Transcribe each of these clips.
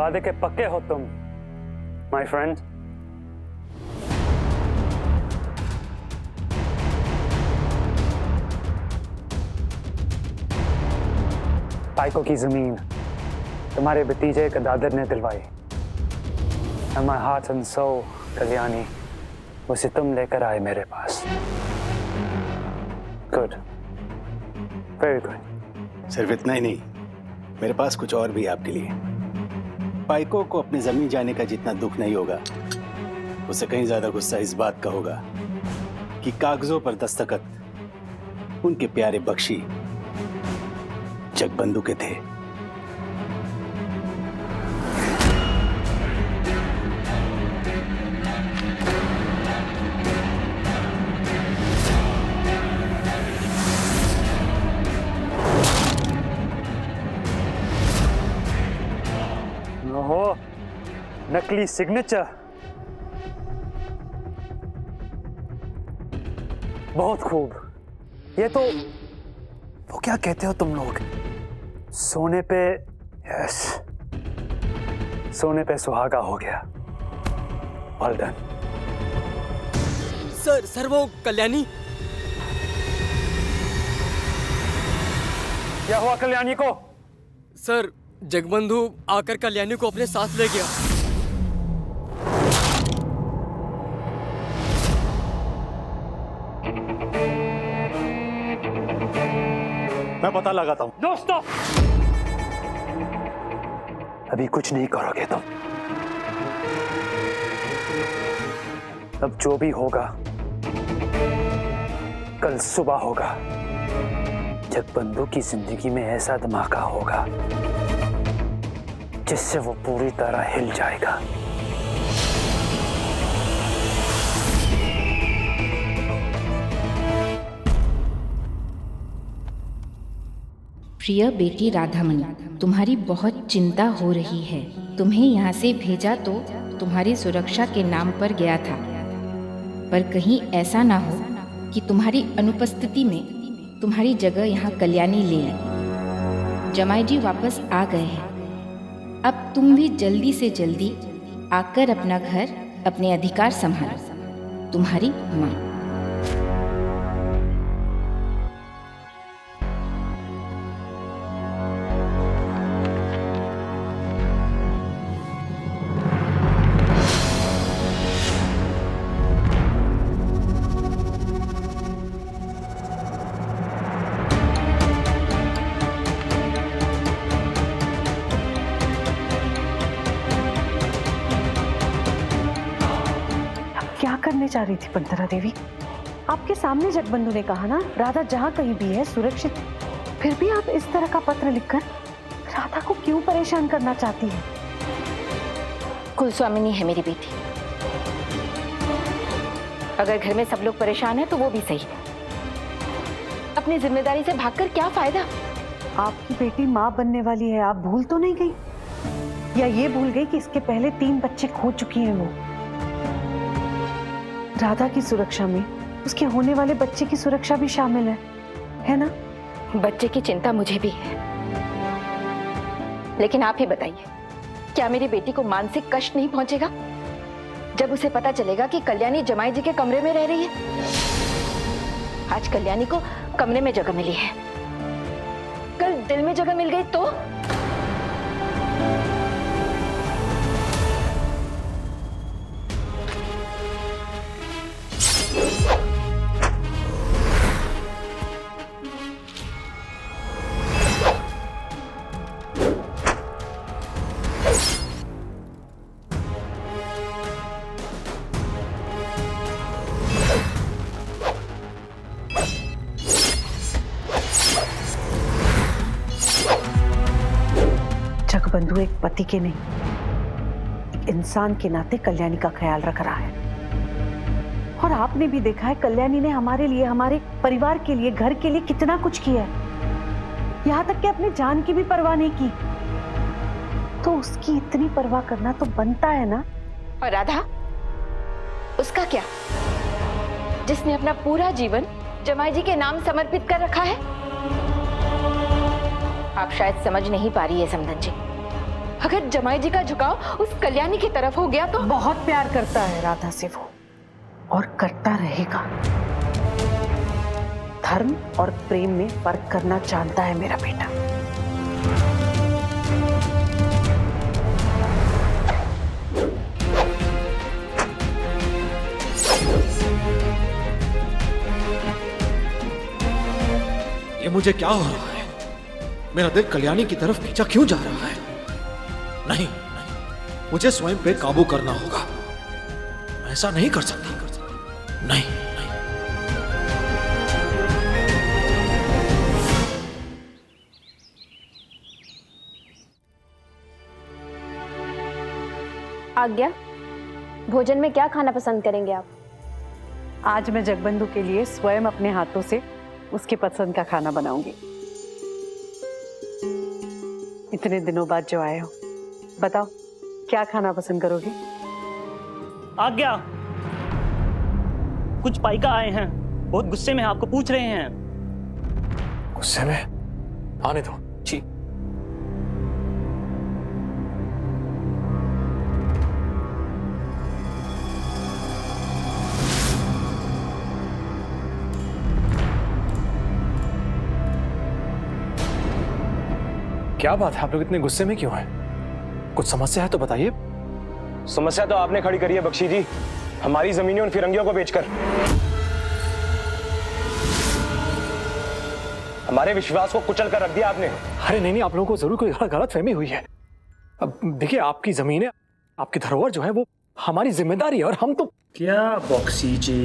वादे के पक्के हो तुम, माय फ्रेंड। पाइको की जमीन तुम्हारे भतीजे गदाधर ने दिलवाई। And my heart and soul, Kalyani, उसे तुम लेकर आए मेरे पास। Good, very good। सिर्फ इतना ही नहीं, मेरे पास कुछ और भी है आपके लिए। पाइको को अपनी जमीन जाने का जितना दुख नहीं होगा, उसे कहीं ज्यादा गुस्सा इस बात का होगा कि कागजों पर दस्तखत उनके प्यारे बख्शी जगबंधु के थे। ओहो, नकली सिग्नेचर, बहुत खूब। ये तो वो क्या कहते हो तुम लोग, सोने पे, यस, सोने पे सुहागा हो गया। Well done. सर वो कल्याणी। क्या हुआ कल्याणी को? सर जगबंधु आकर कल्याणी को अपने साथ ले गया। मैं पता लगाता हूं। नो स्टॉप, अभी कुछ नहीं करोगे तुम। अब जो भी होगा कल सुबह होगा। जगबंधु की जिंदगी में ऐसा धमाका होगा जिससे वो पूरी तरह हिल जाएगा। प्रिय बेटी राधामणि, तुम्हारी बहुत चिंता हो रही है। तुम्हें यहाँ से भेजा तो तुम्हारी सुरक्षा के नाम पर गया था, पर कहीं ऐसा ना हो कि तुम्हारी अनुपस्थिति में तुम्हारी जगह यहाँ कल्याणी ले ले। जमाई जी वापस आ गए हैं। अब तुम भी जल्दी से जल्दी आकर अपना घर, अपने अधिकार संभालो। तुम्हारी माँ। क्या करने जा रही थी पंतरा देवी? आपके सामने जगबंधु ने कहा ना, राधा जहाँ कहीं भी है सुरक्षित। फिर भी आप इस तरह का पत्र लिखकर राधा को क्यों परेशान करना चाहती हैं? कुलस्वामिनी है मेरी बेटी। अगर घर में सब लोग परेशान हैं तो वो भी सही। अपनी जिम्मेदारी से भागकर क्या फायदा? आपकी बेटी माँ बनने वाली है, आप भूल तो नहीं गई? या ये भूल गई कि इसके पहले 3 बच्चे खो चुकी हैं वो? राधा की सुरक्षा में उसके होने वाले बच्चे की सुरक्षा भी शामिल है ना? बच्चे की चिंता मुझे भी है, लेकिन आप ही बताइए, क्या मेरी बेटी को मानसिक कष्ट नहीं पहुंचेगा जब उसे पता चलेगा कि कल्याणी जमाई जी के कमरे में रह रही है? आज कल्याणी को कमरे में जगह मिली है, कल दिल में जगह मिल गई तो? जगबंधु एक पति के नहीं, एक इंसान के नाते कल्याणी का ख्याल रख रहा है। और आपने भी देखा है कल्याणी ने हमारे लिए, हमारे परिवार के लिए, घर के लिए कितना कुछ किया है। यहाँ तक कि अपनी जान की भी परवाह नहीं की। तो उसकी इतनी परवाह करना तो बनता है ना। और राधा, उसका क्या, जिसने अपना पूरा जीवन जमाई जी के नाम समर्पित कर रखा है? आप शायद समझ नहीं पा रही है समधन जी। अगर जमाई जी का झुकाव उस कल्याणी की तरफ हो गया तो? बहुत प्यार करता है राधा से वो, और करता रहेगा। धर्म और प्रेम में फर्क करना जानता है मेरा बेटा। ये मुझे क्या हो रहा है? मेरा दिल कल्याणी की तरफ खींचा क्यों जा रहा है? नहीं, मुझे स्वयं पे काबू करना होगा। मैं ऐसा नहीं कर सकता। नहीं। आज्ञा, भोजन में क्या खाना पसंद करेंगे आप? आज मैं जगबंधु के लिए स्वयं अपने हाथों से उसकी पसंद का खाना बनाऊंगी। इतने दिनों बाद जो आए हो, बताओ क्या खाना पसंद करोगे? आज्ञा, कुछ पाइका आए हैं, बहुत गुस्से में हैं, आपको पूछ रहे हैं। गुस्से में? आने दो। जी। क्या बात है, आप लोग इतने गुस्से में क्यों हैं? कुछ समस्या है तो बताइए। समस्या तो आपने खड़ी करी है बख्शी जी, हमारी जमीनें उन फिरंगियों को बेचकर। हमारे विश्वास को कुचल कर रख दिया आपने। अरे नहीं, आप लोगों को जरूर कोई गलत फहमी हुई है। अब देखिए, आपकी जमीनें, आपकी धरोहर जो है वो हमारी जिम्मेदारी है, और हम तो। क्या बख्शी जी?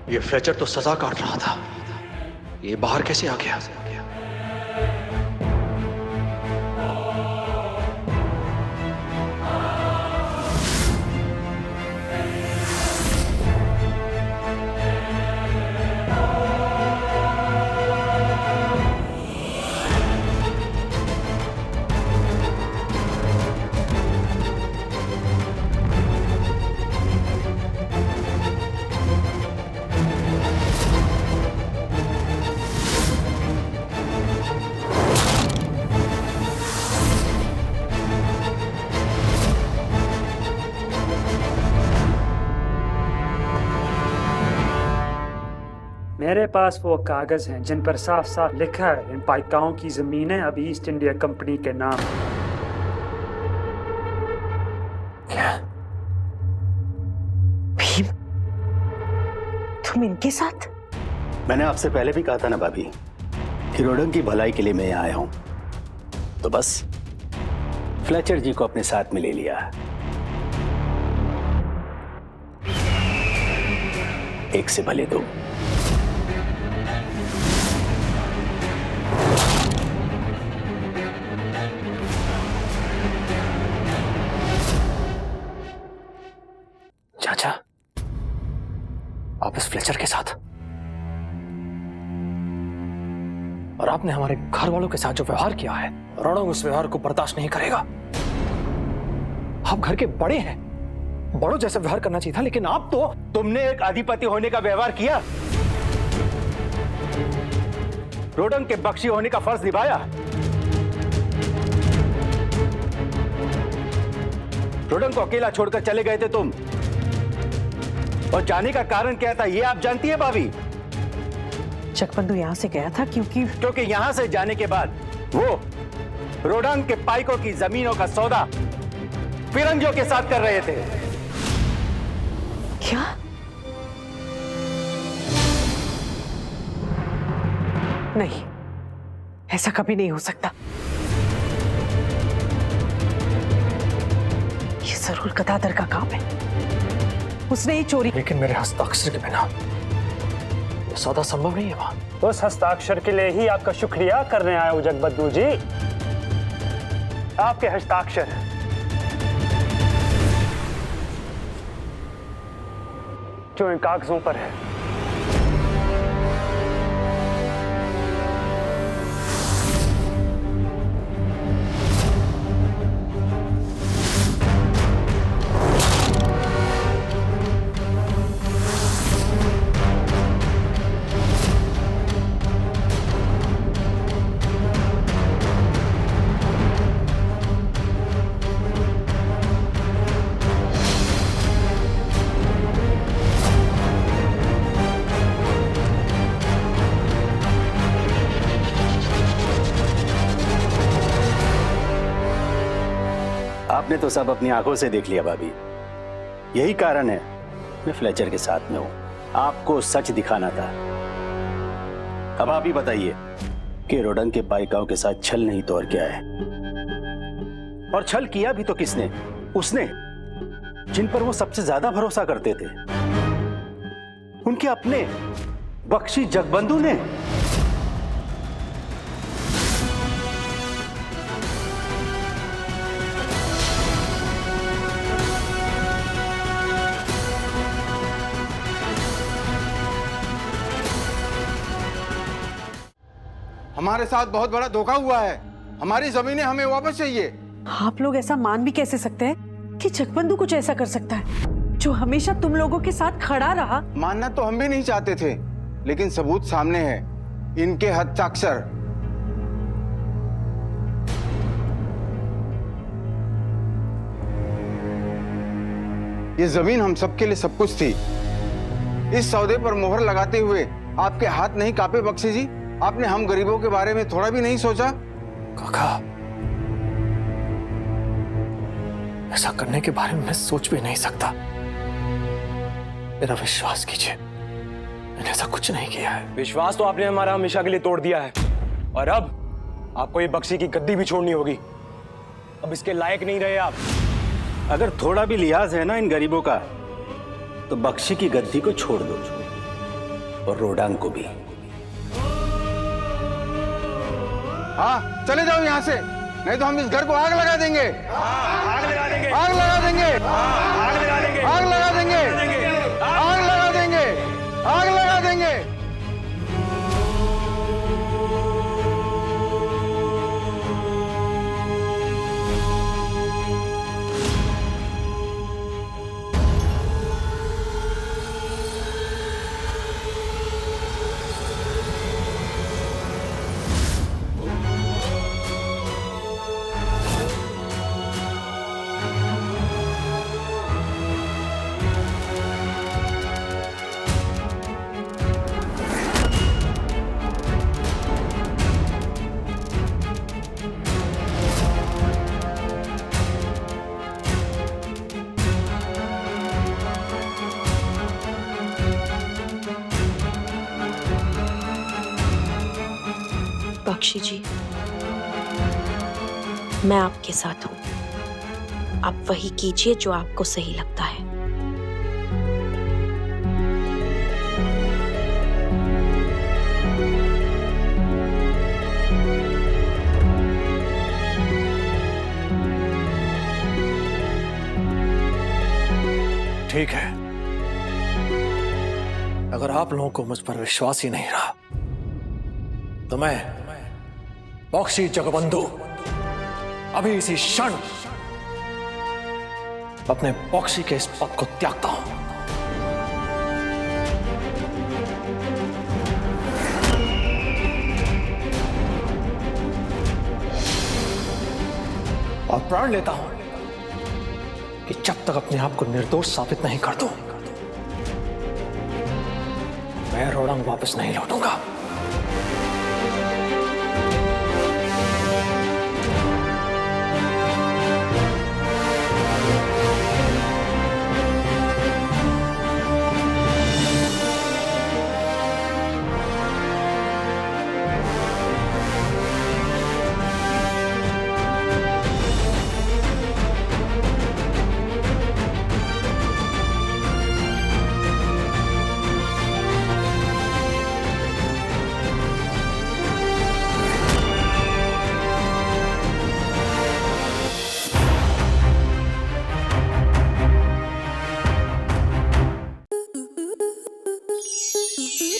ये फ्लेचर तो सजा काट रहा था, ये बाहर कैसे आ गया? मेरे पास वो कागज हैं जिन पर साफ साफ लिखा है इन पाइकाओं की जमीनें अब ईस्ट इंडिया कंपनी के नाम। क्या? भीम, तुम इनके साथ? मैंने आपसे पहले भी कहा था ना भाभी कि रोडंग की भलाई के लिए मैं यहाँ आया हूं, तो बस फ्लेचर जी को अपने साथ में ले लिया। एक से भले दो। चाचा, आप इस फ्लेचर के साथ, और आपने हमारे घर वालों के साथ जो व्यवहार किया है, रोडंग उस व्यवहार को बर्दाश्त नहीं करेगा। आप घर के बड़े हैं, बड़ों जैसा व्यवहार करना चाहिए था, लेकिन आप तो। तुमने एक अधिपति होने का व्यवहार किया, रोडंग के बख्शी होने का फर्ज निभाया। रोडंग को अकेला छोड़कर चले गए थे तुम, और जाने का कारण क्या था ये आप जानती है भाभी? जगबंधु यहाँ से गया था क्योंकि यहां से जाने के बाद वो रोडंग के पाइकों की जमीनों का सौदा फिरंगियों के साथ कर रहे थे। क्या? नहीं, ऐसा कभी नहीं हो सकता। ये जरूर गदाधर का काम है, उसने ही चोरी। लेकिन मेरे हस्ताक्षर के बिना ये सौदा संभव नहीं है वहां। उस हस्ताक्षर के लिए ही आपका शुक्रिया करने आया हूं जगबंधु जी। आपके हस्ताक्षर जो इन कागजों पर है। आपने तो सब अपनी आंखों से देख लिया भाभी। यही कारण है मैं फ्लेचर के साथ में हूं। आपको सच दिखाना था। अब आप ही बताइए कि रोडंग के पाइकाओं के साथ छल नहीं तो और क्या है। और छल किया भी तो किसने? उसने जिन पर वो सबसे ज्यादा भरोसा करते थे, उनके अपने बख्शी जगबंधु ने। हमारे साथ बहुत बड़ा धोखा हुआ है। हमारी जमीनें हमें वापस चाहिए। आप लोग ऐसा मान भी कैसे सकते हैं कि जगबंधु कुछ ऐसा कर सकता है, जो हमेशा तुम लोगों के साथ खड़ा रहा? मानना तो हम भी नहीं चाहते थे, लेकिन सबूत सामने है, इनके हस्ताक्षर। ये जमीन हम सबके लिए सब कुछ थी। इस सौदे पर मोहर लगाते हुए आपके हाथ नहीं कांपे बख्शी जी? आपने हम गरीबों के बारे में थोड़ा भी नहीं सोचा? काका, ऐसा करने के बारे में मैं सोच भी नहीं सकता। मेरा विश्वास कीजिए, मैंने ऐसा कुछ नहीं किया है। विश्वास तो आपने हमारा हमेशा के लिए तोड़ दिया है, और अब आपको ये बख्शी की गद्दी भी छोड़नी होगी। अब इसके लायक नहीं रहे आप। अगर थोड़ा भी लिहाज है ना इन गरीबों का, तो बख्शी की गद्दी को छोड़ दो, और रोडांग को भी। हाँ, चले जाओ यहाँ से, नहीं तो हम इस घर को आग लगा देंगे। आग लगा देंगे, आग लगा देंगे, आग लगा देंगे, आग लगा देंगे, आग लगा देंगे, आग लगा देंगे। बख्शी जी, मैं आपके साथ हूं। आप वही कीजिए जो आपको सही लगता है। ठीक है, अगर आप लोगों को मुझ पर विश्वास ही नहीं रहा, तो मैं बख्शी जगबंधु अभी इसी क्षण अपने बख्शी के इस पद को त्यागता हूं। और प्रण लेता हूं कि जब तक अपने आप को निर्दोष साबित नहीं कर दूं, मैं रोडंग वापस नहीं लौटूंगा।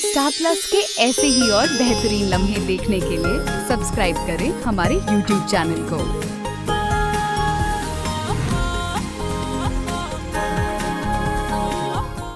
स्टार प्लस के ऐसे ही और बेहतरीन लम्हे देखने के लिए सब्सक्राइब करें हमारे YouTube चैनल को।